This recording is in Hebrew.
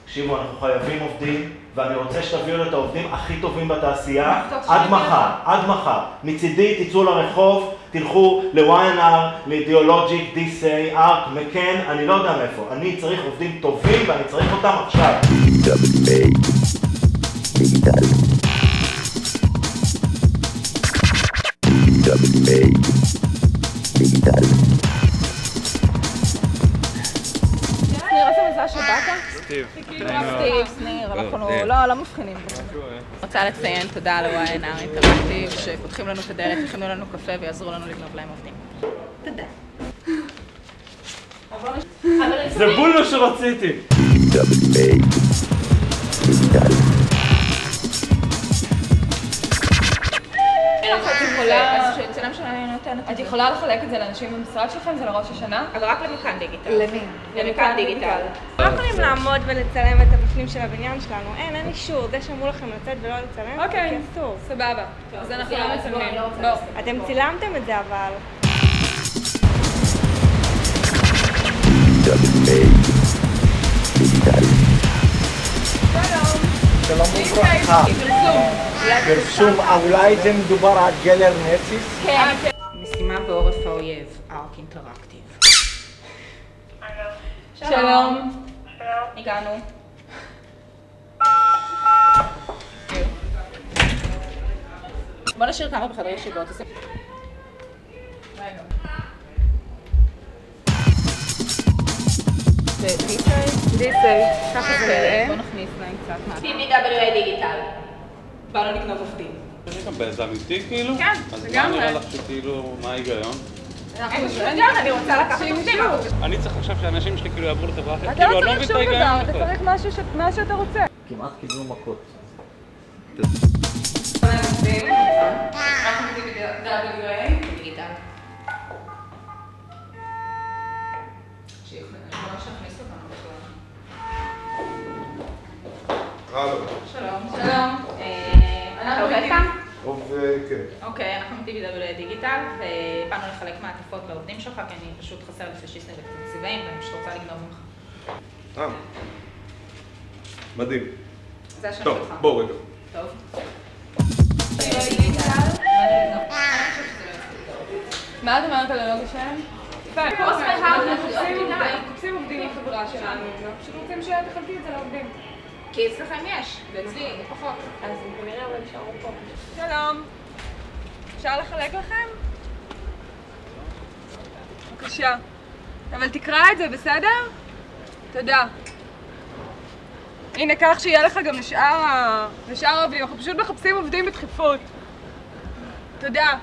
תקשיבו, אנחנו חייבים עובדים, ואני רוצה שתביאו את העובדים הכי טובים בתעשייה עד מחר. מצידי תצאו לרחוב, תלכו ל-YNR, לאידיאולוג'יק, דיסי, ארק, מקן, אני לא יודע מאיפה. אני צריך עובדים טובים ואני צריך אותם עכשיו. סטיב, שניר, אנחנו לא מבחינים. רוצה לציין תודה ל-YNR אינטראקטיב שפותחים לנו את הדלת, יכינו לנו קפה ויעזרו לנו לגנוב להם עובדים. תודה. זה בול מה שרציתי. את יכולה לחלק את זה לאנשים במשרד שלכם? זה לראש השנה? אבל רק למכאן דיגיטל. למי? למכאן דיגיטל. לא יכולים לעמוד ולצלם את הבפנים של הבניין שלנו. אין אישור, זה שאמרו לכם לצאת ולא לצלם, אוקיי, אסור. סבבה. אז אנחנו לא מצלמים. אתם צילמתם את זה אבל. שלום וברכה. פרסום, אולי זה מדובר על גלר נאציס? כן. משימה בעורף האויב, ארק אינטראקטיב. שלום. הגענו. בוא נשאיר כמה בחדר ישיבות. דיסי, ככה זה נראה. בוא נכניס להם קצת מה. TBWA דיגיטל. באנו לקנות עובדים. זה גם באיזה אמיתי כאילו? כן, אז מה לגמרי. נראה לך שכאילו, מה ההיגיון? אני רוצה לקחת עובדים. אני צריך עכשיו שהאנשים שלי כאילו יעברו לחברה אחרת. אתה כאילו, לא אני צריך מבין את שום ההיגיון דבר, אתה בכלל. צריך מה שאתה רוצה. כמעט קיבלו מכות. שלום. אנחנו כאן? כן. אוקיי, אנחנו מ-TBWA דיגיטל, ובאנו לחלק מעטפות לעובדים שלך, כי אני פשוט חסר לפשיסטים וקצת צבעים, ואני פשוט רוצה לגנוב ממך. מדהים. זה השם טוב, שלך. בואו רגע. טוב. מה את אומרת על הלוגו שלהם? אנחנו מחפשים עובדים בחברה שלנו, פשוט רוצים שתחלקי את זה לעובדים. כי אצלכם יש, ואצלי פחות. אז כנראה אבל נשארו פה. שלום. אפשר לחלק לכם? בבקשה. אבל תקרא את זה, בסדר? תודה. הנה, כך שיהיה לך גם לשאר העובדים. אנחנו פשוט מחפשים עובדים בדחיפות. תודה.